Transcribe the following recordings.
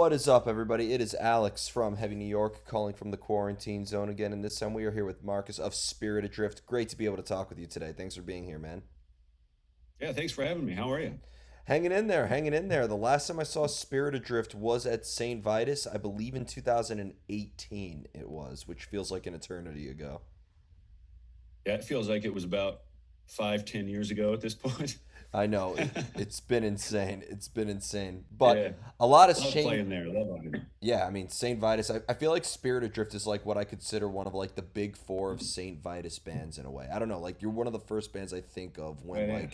What is up, everybody? It is Alex from Heavy New York calling from the quarantine zone again, and this time we are here with Marcus of Spirit Adrift. Great to be able to talk with you today. Thanks for being here, man. Yeah, thanks for having me. How are you? Hanging in there, hanging in there. The last time I saw Spirit Adrift was at St. Vitus, I believe in 2018 it was, which feels like an eternity ago. Yeah, it feels like it was about 5, 10 years ago at this point. I know, it's been insane. It's been insane. But Yeah, a lot has love changed. playing there. Love on Yeah, I mean Saint Vitus. I feel like Spirit Adrift is like what I consider one of like the big four of it. Saint Vitus bands in a way. I don't know, like you're one of the first bands I think of Oh, yeah.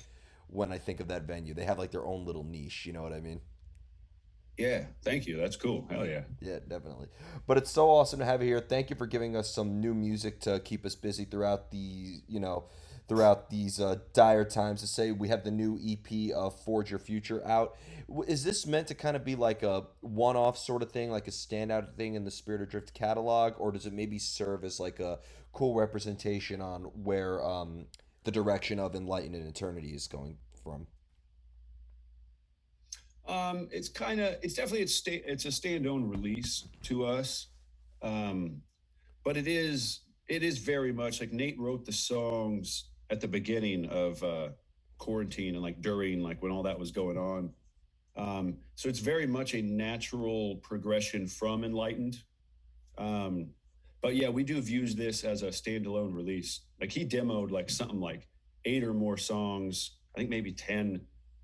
when I think of that venue. They have like their own little niche. You know what I mean? Yeah, thank you. That's cool. Hell yeah. Yeah, definitely. But it's so awesome to have you here. Thank you for giving us some new music to keep us busy throughout throughout these dire times. To say we have the new EP of Forge Your Future out. Is this meant to kind of be like a one-off sort of thing, like a standout thing in the Spirit Adrift catalog, or does it maybe serve as like a cool representation on where the direction of Enlightened and Eternity is going from? It's definitely it's a standalone release to us. Um, but it is very much like Nate wrote the songs at the beginning of quarantine and like during like when all that was going on. So it's very much a natural progression from Enlightened. Um, but yeah, we do view this as a standalone release. Like he demoed like something like eight or more songs, I think maybe 10,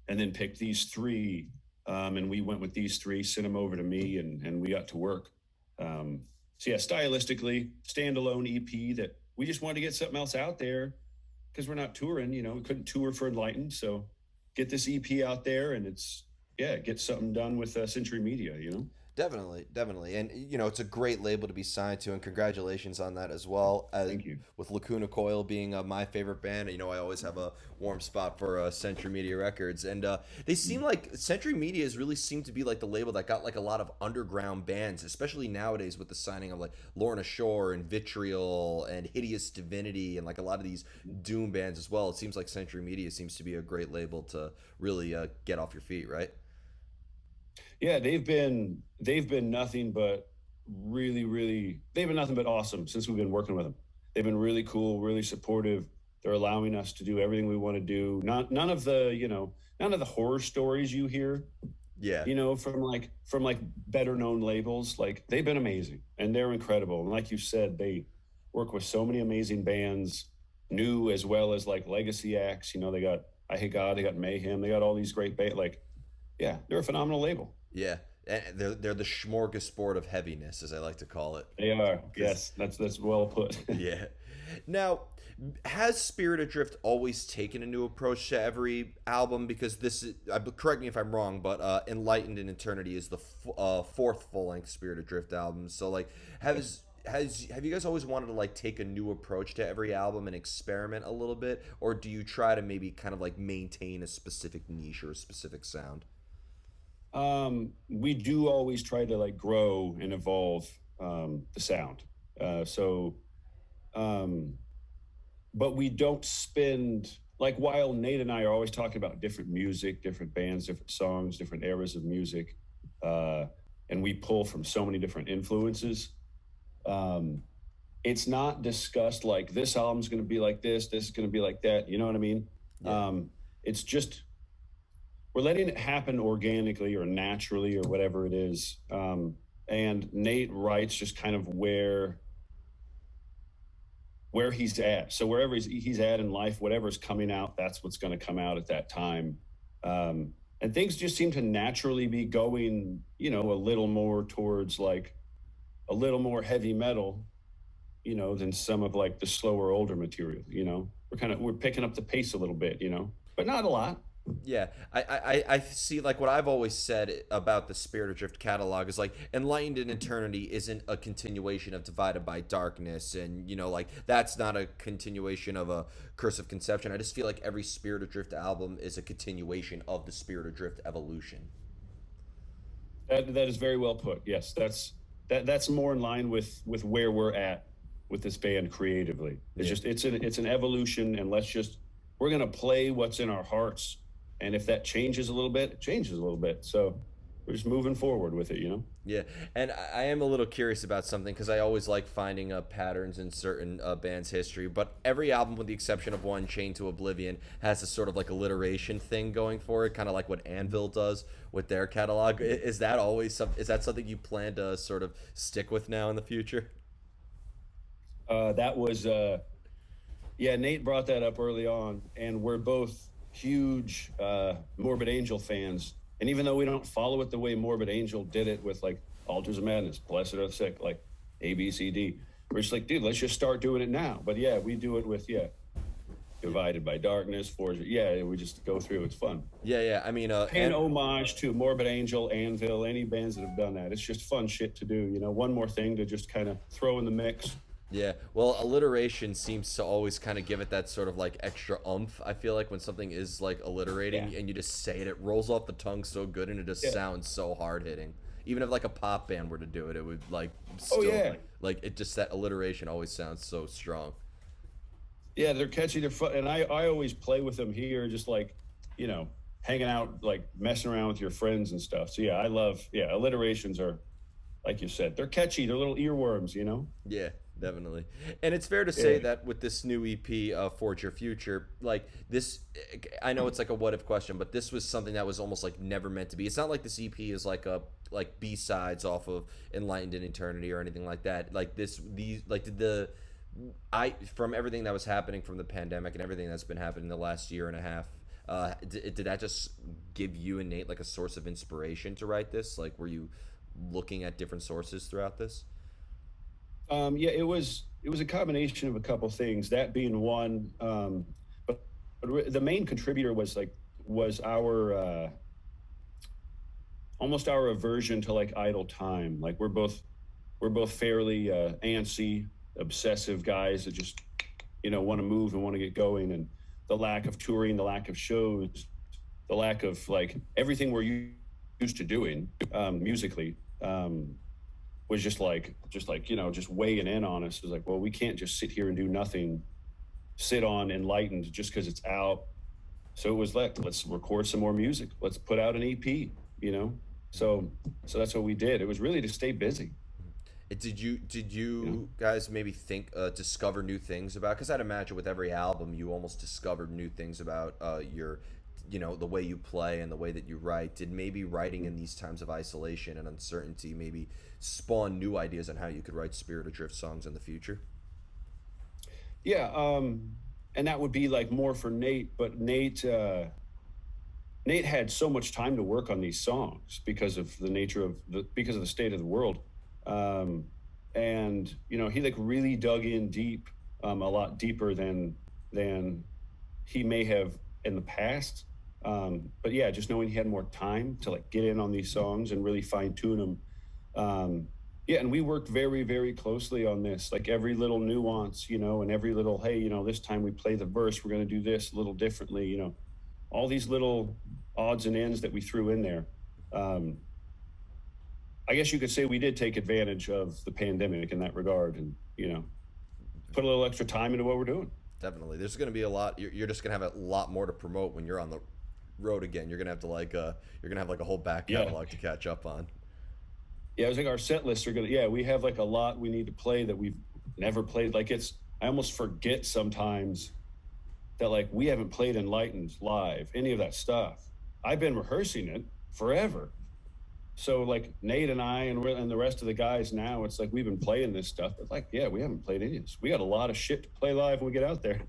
and then picked these three. And we went with these three, sent them over to me, and we got to work. Um, so yeah, stylistically, standalone EP that we just wanted to get something else out there because we're not touring, we couldn't tour for Enlightened. So get this EP out there and get something done with Century Media. Definitely, definitely, and it's a great label to be signed to, and congratulations on that as well. Thank you. With Lacuna Coil being my favorite band, I always have a warm spot for Century Media Records, and they seem like Century Media has really seemed to be like the label that got like a lot of underground bands, especially nowadays with the signing of like Lorna Shore and Vitriol and Hideous Divinity and like a lot of these doom bands as well. It seems like Century Media seems to be a great label to really get off your feet, right? Yeah, they've been nothing but they've been nothing but awesome since we've been working with them. They've been really cool, really supportive. They're allowing us to do everything we want to do. None of the horror stories you hear, Yeah. from like better known labels. Like they've been amazing and they're incredible. And like you said, they work with so many amazing bands, new as well as like legacy acts. They got I Hate God, they got Mayhem, they got all these great bands. Like, yeah, they're a phenomenal label. Yeah, and they're the smorgasbord of heaviness, as I like to call it. They are. 'Cause- Yes, that's well put. yeah. Now, has Spirit Adrift always taken a new approach to every album? Because this is, correct me if I'm wrong, but Enlightened in Eternity is the fourth full length Spirit Adrift album. So, like, have you guys always wanted to like take a new approach to every album and experiment a little bit, or do you try to maybe kind of like maintain a specific niche or a specific sound? We do always try to like grow and evolve the sound. So, um, but we don't spend like while Nate and I are always talking about different music, different bands, different songs, different eras of music, uh, and we pull from so many different influences. Um, it's not discussed like this album's going to be like this is going to be like that. You know what I mean? Yeah. It's just we're letting it happen organically or naturally or whatever it is. And Nate writes just kind of where he's at. So wherever he's at in life, whatever's coming out, that's what's going to come out at that time. And things just seem to naturally be going, a little more towards like a little more heavy metal, than some of like the slower older material. We're picking up the pace a little bit, but not a lot. Yeah, I see. Like what I've always said about the Spirit Adrift catalog is like Enlightened in Eternity isn't a continuation of Divided by Darkness, and like that's not a continuation of a Curse of Conception. I just feel like every Spirit Adrift album is a continuation of the Spirit Adrift evolution. That is very well put. Yes, that's more in line with where we're at with this band creatively. It's Yeah. just it's an evolution, and we're gonna play what's in our hearts, and if that changes a little bit, it changes a little bit. So, we're just moving forward with it, you know. Yeah, and I am a little curious about something because I always like finding patterns in certain bands' history. But every album, with the exception of one, "Chained to Oblivion," has a sort of like alliteration thing going for it, kind of like what Anvil does with their catalog. Is that always some? Is that something you plan to sort of stick with now in the future? That was yeah, Nate brought that up early on, and we're both huge Morbid Angel fans. And even though we don't follow it the way Morbid Angel did it with like Altars of Madness, Blessed of the Sick, like A, B, C, D, we're just like, dude, let's just start doing it now. But yeah, we do it with Divided by Darkness, Forge. Yeah, we just go through. It's fun. Yeah, yeah. I mean, Paying homage to Morbid Angel, Anvil, any bands that have done that. It's just fun shit to do. You know, one more thing to just kind of throw in the mix. yeah. Well, alliteration seems to always kind of give it that sort of like extra oomph. I feel like when something is like alliterating Yeah. and you just say it, it rolls off the tongue so good and it just Yeah. sounds so hard hitting. Even if like a pop band were to do it, it would like Oh still yeah. like it just that alliteration always sounds so strong. Yeah, they're catchy. They're fun, and I always play with them here, just like, you know, hanging out, like messing around with your friends and stuff. So yeah, I love. Yeah, alliterations are, like you said, they're catchy. They're little earworms, you know. Yeah, definitely. And it's fair to say Yeah. that with this new EP, Forge Your Future, like this, I know it's like a what if question, but this was something that was almost like never meant to be. It's not like this EP is like a like B sides off of Enlightened in Eternity or anything like that. Like this, these like did the I from everything that was happening from the pandemic and everything that's been happening the last year and a half. Did that just give you and Nate like a source of inspiration to write this? Like, were you looking at different sources throughout this? Yeah, it was a combination of a couple things. That being one, but the main contributor was our almost our aversion to like idle time. Like we're both fairly antsy, obsessive guys that just want to move and want to get going, and the lack of touring, the lack of shows, the lack of like everything we're used to doing musically was just weighing in on us. It was like, well, we can't just sit here and do nothing, sit on Enlightened just because it's out. So it was like, let's record some more music, let's put out an EP. So that's what we did. It was really to stay busy. Did you guys maybe think discover new things about? Because I'd imagine with every album, you almost discovered new things about your, the way you play and the way that you write. Did maybe writing in these times of isolation and uncertainty maybe spawn new ideas on how you could write Spirit Adrift songs in the future? Yeah, and that would be like more for Nate, but Nate had so much time to work on these songs because of the nature of because of the state of the world. And he like really dug in deep, a lot deeper than he may have in the past. But yeah, just knowing he had more time to like get in on these songs and really fine tune them. Yeah, and we worked very, very closely on this, like every little nuance, and every little, hey, this time we play the verse, we're going to do this a little differently, all these little odds and ends that we threw in there. I guess you could say we did take advantage of the pandemic in that regard, and put a little extra time into what we're doing. Definitely, there's going to be a lot. You're just going to have a lot more to promote when you're on the road again. You're going to have to you're going to have like a whole back Yeah. catalog to catch up on. Yeah, I was like, our set lists are gonna. Yeah, we have like a lot we need to play that we've never played. Like I almost forget sometimes that like we haven't played Enlightened live, any of that stuff. I've been rehearsing it forever. So like Nate and I and the rest of the guys now, it's like we've been playing this stuff, but like, yeah, we haven't played any of this. We got a lot of shit to play live when we get out there.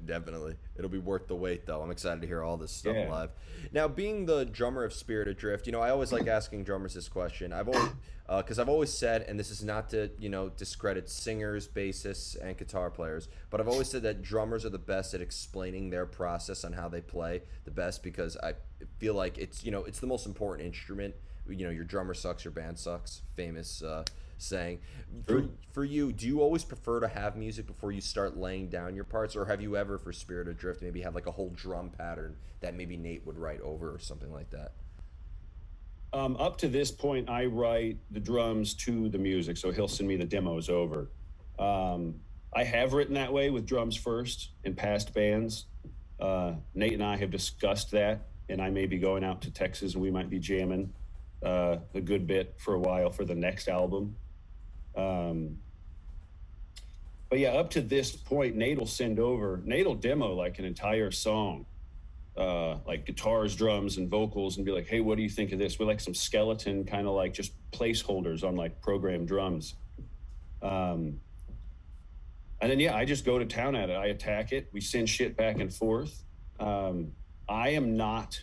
Definitely. It'll be worth the wait, though. I'm excited to hear all this stuff Yeah. live. Now, being the drummer of Spirit Adrift, I always like asking drummers this question. Because I've always said, and this is not to, discredit singers, bassists, and guitar players, but I've always said that drummers are the best at explaining their process on how they play the best, because I feel like it's the most important instrument. Your drummer sucks, your band sucks. Famous saying. For you, do you always prefer to have music before you start laying down your parts, or have you ever, for Spirit Adrift, maybe had like a whole drum pattern that maybe Nate would write over or something like that? Up to this point, I write the drums to the music, so he'll send me the demos over. I have written that way with drums first in past bands. Nate and I have discussed that, and I may be going out to Texas and we might be jamming. a good bit for a while for the next album. Um, but yeah, up to this point, Nate will demo like an entire song, like guitars, drums, and vocals, and be like, "Hey, what do you think of this?" With like some skeleton kind of like just placeholders on like programmed drums. Um, and then yeah, I just go to town at it. I attack it. We send shit back and forth. Um, I am not.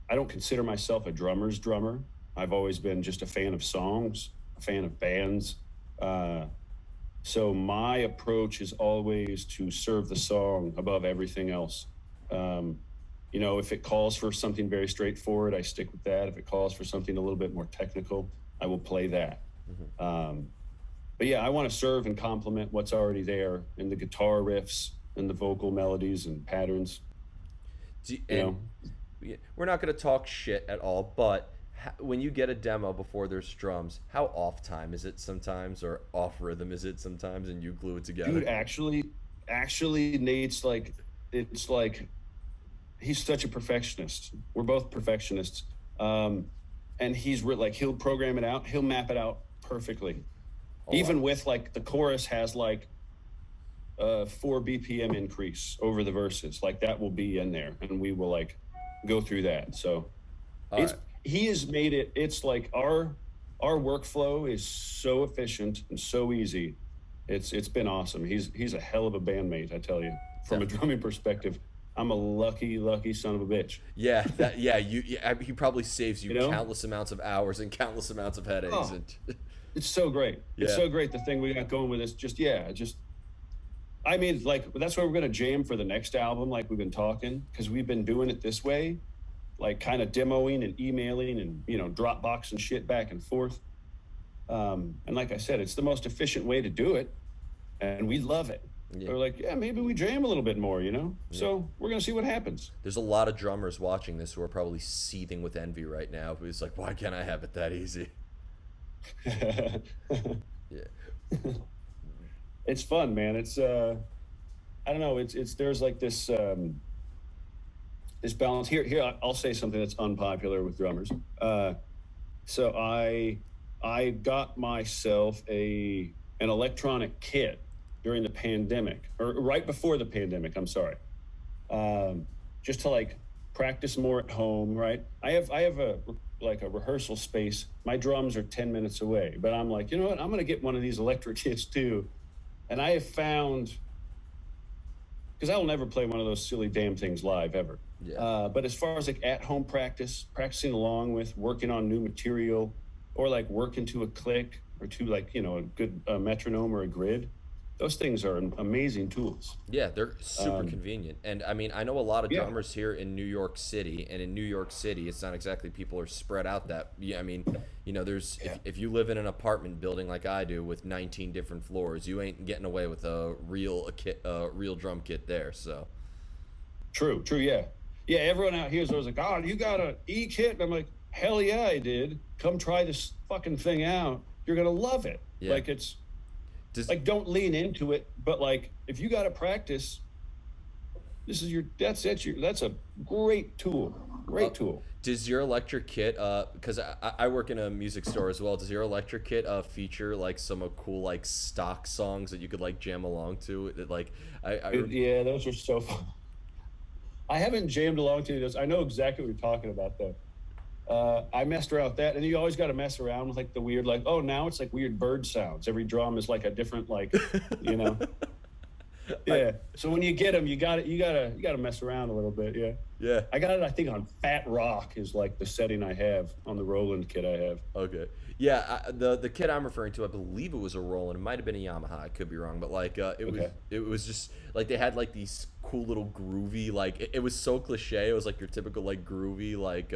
I don't consider myself a drummer's drummer. I've always been just a fan of songs, a fan of bands. Uh, so my approach is always to serve the song above everything else. Um, if it calls for something very straightforward, I stick with that. If it calls for something a little bit more technical, I will play that. Mm-hmm. But yeah, I want to serve and complement what's already there in the guitar riffs and the vocal melodies and patterns. And we're not going to talk shit at all, but when you get a demo before there's drums, how off time is it sometimes, or off rhythm is it sometimes, and you glue it together? Dude, actually, Nate's like, it's like he's such a perfectionist. We're both perfectionists, and like he'll program it out, he'll map it out perfectly. Oh, even wow. With like the chorus has like 4 BPM increase over the verses, like that will be in there, and we will like go through that. So he has made it. It's like our workflow is so efficient and so easy. It's been awesome. He's a hell of a bandmate, I tell you. From a drumming perspective, I'm a lucky son of a bitch. Yeah, he probably saves you countless amounts of hours and countless amounts of headaches. Oh, it's so great. Yeah. It's so great. The thing we got going with this, I mean, like, that's why we're going to jam for the next album, like we've been talking, because we've been doing it this way, like kind of demoing and emailing and, Dropbox and shit back and forth. And like I said, it's the most efficient way to do it, and we love it. Yeah. We're like, yeah, maybe we jam a little bit more, Yeah. So we're going to see what happens. There's a lot of drummers watching this who are probably seething with envy right now. It's like, why can't I have it that easy? Yeah. It's fun, man. It's I don't know. It's there's like this this balance here. I'll say something that's unpopular with drummers. So I got myself an electronic kit during the pandemic, or right before the pandemic. I'm sorry, just to like practice more at home. Right. I have a rehearsal space. My drums are 10 minutes away, but I'm like, you know what? I'm gonna get one of these electric kits too. And I have found, because I will never play one of those silly damn things live ever. Yeah. But as far as like at-home practicing along with working on new material, or like working to a click or to like, a good metronome or a grid, those things are amazing tools. Yeah, they're super convenient. And I mean, I know a lot of drummers here in New York City, and in New York City, it's not exactly people are spread out that. Yeah, I mean, there's if you live in an apartment building like I do with 19 different floors, you ain't getting away with a real drum kit there. So. True, yeah. Yeah, everyone out here is always like, "Oh, you got an E kit?" And I'm like, "Hell yeah, I did. Come try this fucking thing out. You're gonna love it." Yeah. Like like, don't lean into it, but like, if you got to practice, that's a great tool. Tool. Does your electric kit, because I work in a music store as well, does your electric kit feature like some cool like stock songs that you could like jam along to? Like, yeah, those are so fun. I haven't jammed along to those. I know exactly what you're talking about though. I messed around with that, and you always got to mess around with like the weird, like, oh, now it's like weird bird sounds. Every drum is like a different, like, Yeah. So when you get them, you gotta mess around a little bit. Yeah. Yeah. I got it. I think on Fat Rock is like the setting I have on the Roland kit I have. Okay. Yeah. The kit I'm referring to, I believe it was a Roland. It might have been a Yamaha. I could be wrong, but like it was just like they had like these cool little groovy, like it was so cliche. It was like your typical like groovy like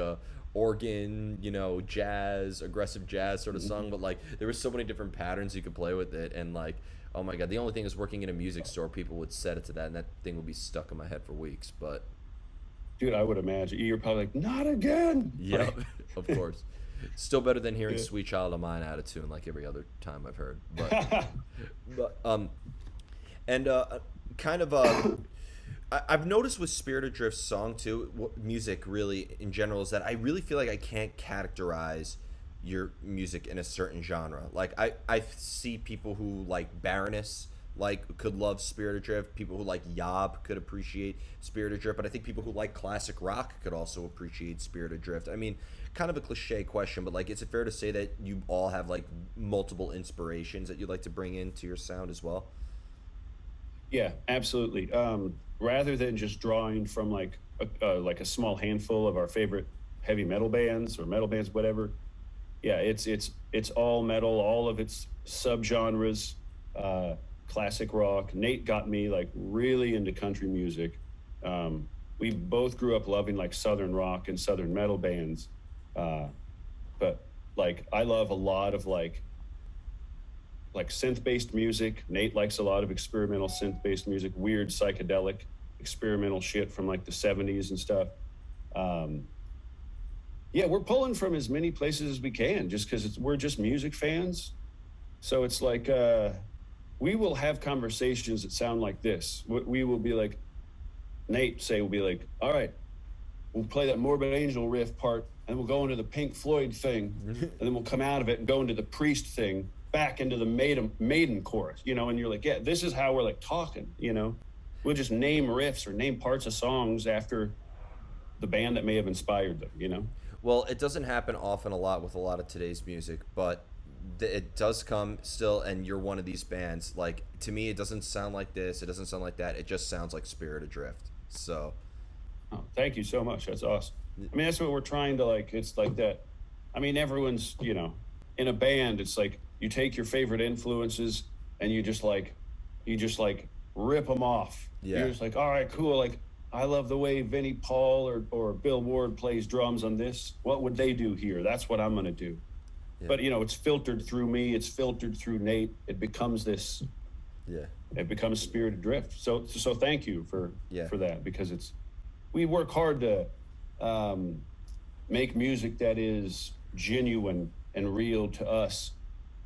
organ, jazz, aggressive jazz sort of song, but like there were so many different patterns you could play with it, and like, oh my god, the only thing is working in a music store, people would set it to that, and that thing would be stuck in my head for weeks. But dude, I would imagine you're probably like, not again. Yeah, right? Of course. Still better than hearing "Sweet Child of Mine" out of tune like every other time I've heard. But kind of I've noticed with Spirit Adrift's song too, music really in general, is that I really feel like I can't categorize your music in a certain genre. Like I see people who like Baroness like could love Spirit Adrift. People who like Yob could appreciate Spirit Adrift, but I think people who like classic rock could also appreciate Spirit Adrift. I mean, kind of a cliche question, but like, is it fair to say that you all have like multiple inspirations that you'd like to bring into your sound as well? Yeah, absolutely. Rather than just drawing from like a small handful of our favorite heavy metal bands or metal bands, whatever. Yeah, it's all metal, all of its subgenres, uh, classic rock. Nate got me like really into country music. We both grew up loving like southern rock and southern metal bands, uh, but like I love a lot of like synth-based music. Nate likes a lot of experimental synth-based music, weird psychedelic experimental shit from like the 70s and stuff. Um, yeah, we're pulling from as many places as we can just because we're just music fans. So it's like we will have conversations that sound like this. We will be like, Nate say, we'll be like, all right, we'll play that Morbid Angel riff part, and we'll go into the Pink Floyd thing, and then we'll come out of it and go into the Priest thing, back into the Maiden chorus, and you're like, yeah, this is how we're like talking. We'll just name riffs or name parts of songs after the band that may have inspired them. Well, it doesn't happen often a lot with a lot of today's music, but it does come still, and you're one of these bands. Like, to me, it doesn't sound like this, it doesn't sound like that, it just sounds like Spirit Adrift. So, Oh, thank you so much. That's awesome. I mean, that's what we're trying to like. It's like that. I mean, everyone's, in a band, it's like you take your favorite influences and you just like rip them off. yeah, You're just like, all right, cool. Like, I love the way Vinnie Paul or Bill Ward plays drums on this. What would they do here? That's what I'm going to do. yeah, But, it's filtered through me. It's filtered through Nate. yeah, It becomes Spirit Adrift. So thank you yeah. for that, because we work hard to um, make music that is genuine and real to us,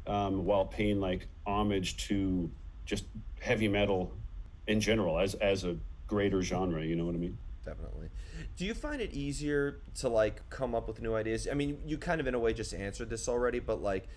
while paying like homage to just heavy metal in general as a greater genre. You know what I mean? Definitely. Do you find it easier to like come up with new ideas? I mean, you kind of in a way just answered this already, but like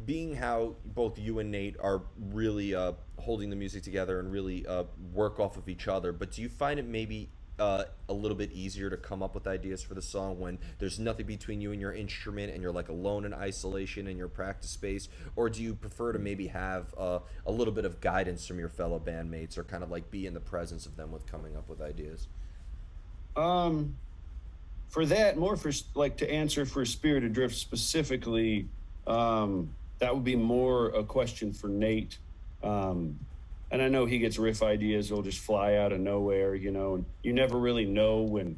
being how both you and Nate are really holding the music together and really work off of each other, but do you find it maybe a little bit easier to come up with ideas for the song when there's nothing between you and your instrument and you're like alone in isolation in your practice space? Or do you prefer to maybe have a little bit of guidance from your fellow bandmates, or kind of like be in the presence of them with coming up with ideas? Um, for that, more for like to answer for Spirit Adrift specifically, that would be more a question for Nate. Um, and I know he gets riff ideas; they'll just fly out of nowhere, and you never really know when.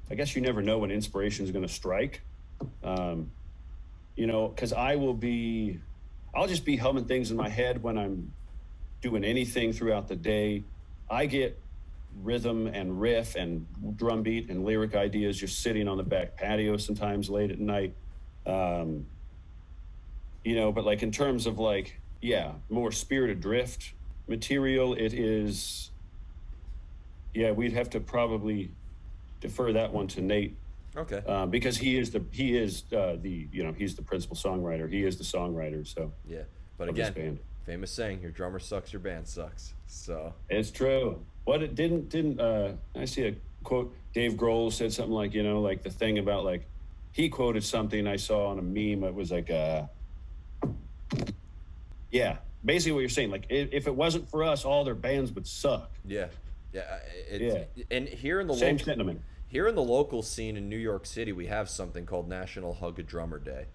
I guess you never know when inspiration is going to strike. Um, because I'll just be humming things in my head when I'm doing anything throughout the day. I get rhythm and riff and drum beat and lyric ideas just sitting on the back patio sometimes late at night. Um, but like in terms of like, yeah, more Spirit Adrift material, it is, yeah, we'd have to probably defer that one to Nate, Okay. because he's the principal songwriter. He is the songwriter. So Yeah. But of this again, band. famous saying, your drummer sucks, your band sucks. So, It's true. What it didn't I see a quote, Dave Grohl said something like, like the thing about like he quoted something I saw on a meme. It was like yeah, basically what you're saying, like if it wasn't for us, all their bands would suck. yeah. Yeah, Yeah. and here in the Same local sentiment. here in the local scene in New York City, we have something called National Hug a Drummer Day.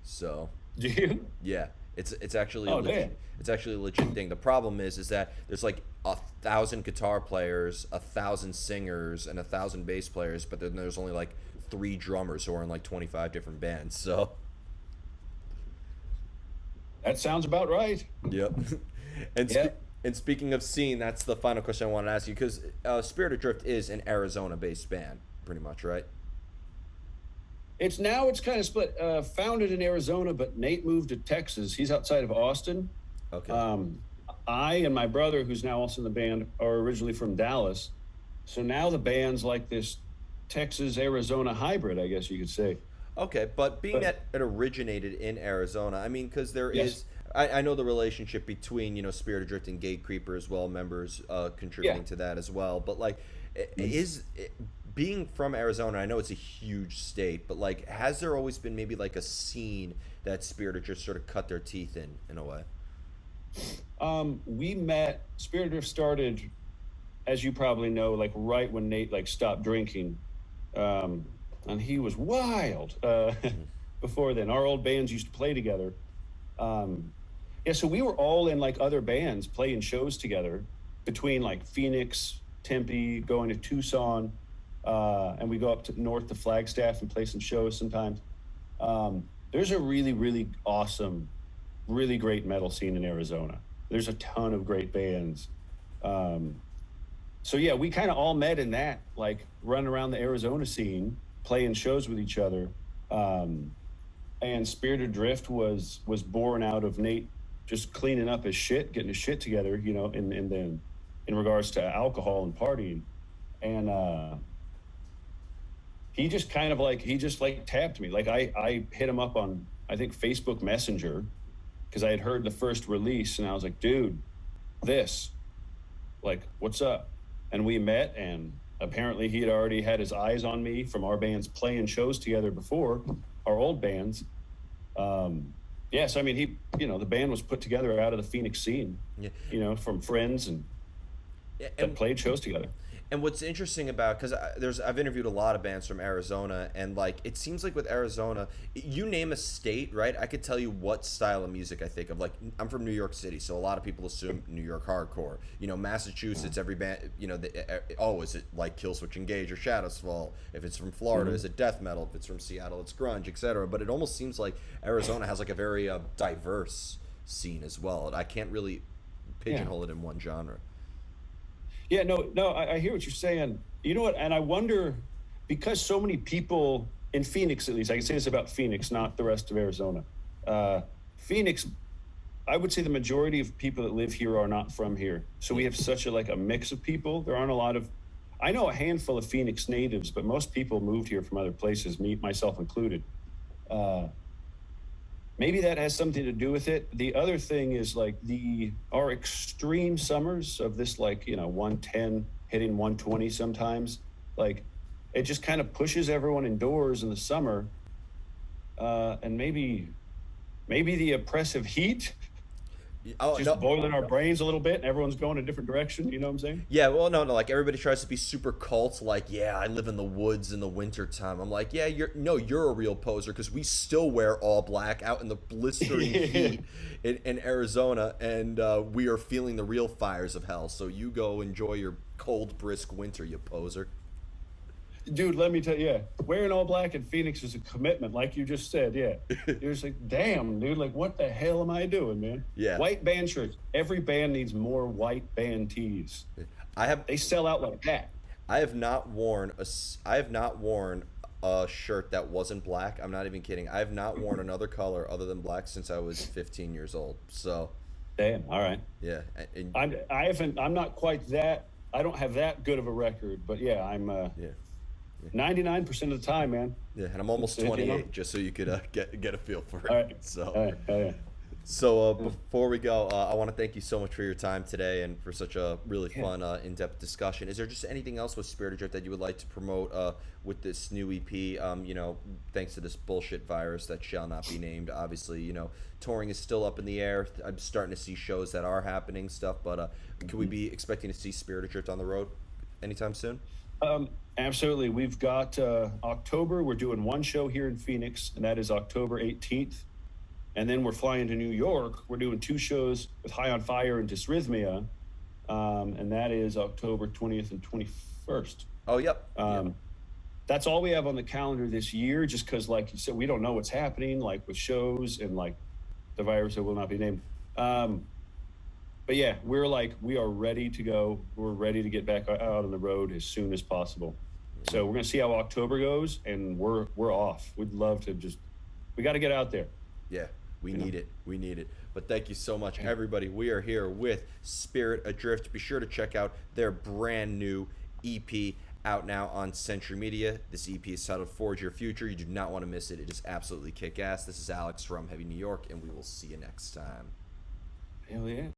So, Do you? yeah, it's actually Oh, damn. it's actually a legit thing. The problem is that there's like 1,000 guitar players, 1,000 singers, and 1,000 bass players, but then there's only like 3 drummers who are in like 25 different bands. So, That sounds about right. yep. and Yeah. and speaking of scene, that's the final question I wanted to ask you, because Spirit Adrift is an Arizona-based band, pretty much, right? It's kind of split. Founded in Arizona, but Nate moved to Texas. He's outside of Austin. Okay. I and my brother, who's now also in the band, are originally from Dallas. So now the band's like this Texas Arizona hybrid, I guess you could say. Okay, but being But that it originated in Arizona, I mean, because there yes, is, I know the relationship between, Spirit Adrift and Gate Creeper as well, members yeah. contributing to that as well. But like, Mhm. being from Arizona, I know it's a huge state, but like, has there always been maybe like a scene that Spirit Adrift sort of cut their teeth in a way? We met. Spirit Drift started, as you probably know, like right when Nate like stopped drinking, um, and he was wild. Mm-hmm. Before then, our old bands used to play together. Um, yeah, so we were all in like other bands playing shows together between like Phoenix, Tempe, going to Tucson, and we go up to north to Flagstaff and play some shows sometimes. There's a really, really awesome, really great metal scene in Arizona. There's a ton of great bands. Um, so yeah, we kind of all met in that, like running around the Arizona scene, playing shows with each other. Um, and Spirit Adrift was born out of Nate just cleaning up his shit, getting his shit together, in then in regards to alcohol and partying. And he just like tapped me. Like I hit him up on, I think, Facebook Messenger, because I had heard the first release, and I was like, dude, this, like, what's up? And we met, and apparently he had already had his eyes on me from our bands playing shows together before, our old bands. Yes, I mean, the band was put together out of the Phoenix scene, Yeah. from friends and Yeah, that played shows together. and what's interesting about, because I've interviewed a lot of bands from Arizona, and like it seems like with Arizona, you name a state, right? I could tell you what style of music I think of. Like I'm from New York City, so a lot of people assume New York hardcore. Massachusetts, every band, is it like Killswitch Engage or Shadows Fall? If it's from Florida, Mm-hmm. is it death metal? If it's from Seattle, it's grunge, etc. But it almost seems like Arizona has like a very diverse scene as well. And I can't really Yeah. pigeonhole it in one genre. Yeah, no, no, I hear what you're saying. You know what? And I wonder, because so many people in Phoenix, at least, I can say this about Phoenix, not the rest of Arizona. Phoenix, I would say the majority of people that live here are not from here. So we Yeah. have such a mix of people. There aren't a lot of, I know a handful of Phoenix natives, but most people moved here from other places, me, myself included. Uh, Maybe that has something to do with it. The other thing is like our extreme summers of this, like 110 hitting 120 sometimes, like it just kind of pushes everyone indoors in the summer. And maybe the oppressive heat Oh just no. boiling our brains a little bit, and everyone's going a different direction. You know what I'm saying? Yeah, well, no, no. Like everybody tries to be super cult. Like, yeah, I live in the woods in the winter time. I'm like, yeah, you're a real poser because we still wear all black out in the blistering Yeah. heat in Arizona, and we are feeling the real fires of hell. So you go enjoy your cold, brisk winter, you poser. Dude, let me tell you, yeah, wearing all black in Phoenix is a commitment, like you just said. Yeah, you're just like, damn, dude, like, what the hell am I doing, man? Yeah, White band shirts. Every band needs more white band tees. I have They sell out like that. I have not worn a shirt that wasn't black. I'm not even kidding. I have not worn another color other than black since I was 15 years old. So Damn. All right. yeah, I'm not quite that. I don't have that good of a record, but yeah, I'm yeah. 99% of the time, man. Yeah, and I'm almost It's, 28, just so you could get a feel for All it. right. All So, right. Oh, yeah. before we go, I want to thank you so much for your time today and for such a really Yeah. fun, in-depth discussion. Is there just anything else with Spirit Adrift that you would like to promote with this new EP? Thanks to this bullshit virus that shall not be named. Obviously, touring is still up in the air. I'm starting to see shows that are happening, stuff. But could we be expecting to see Spirit Adrift on the road anytime soon? Absolutely. We've got October. We're doing one show here in Phoenix, and that is October 18th. And then we're flying to New York. We're doing two shows with High on Fire and Dysrhythmia, and that is October 20th and 21st. Oh, yep. Um, that's all we have on the calendar this year, just because, like you said, we don't know what's happening, like with shows and like the virus that will not be named. But yeah, we are ready to go. We're ready to get back out on the road as soon as possible. So we're gonna see how October goes, and we're off. We'd love to we got to get out there. Yeah, we You know? need it. We need it. But thank you so much, everybody. We are here with Spirit Adrift. Be sure to check out their brand new EP out now on Century Media. This EP is titled Forge Your Future. You do not want to miss it. It is absolutely kick-ass. This is Alex from Heavy New York, and we will see you next time. Hell yeah.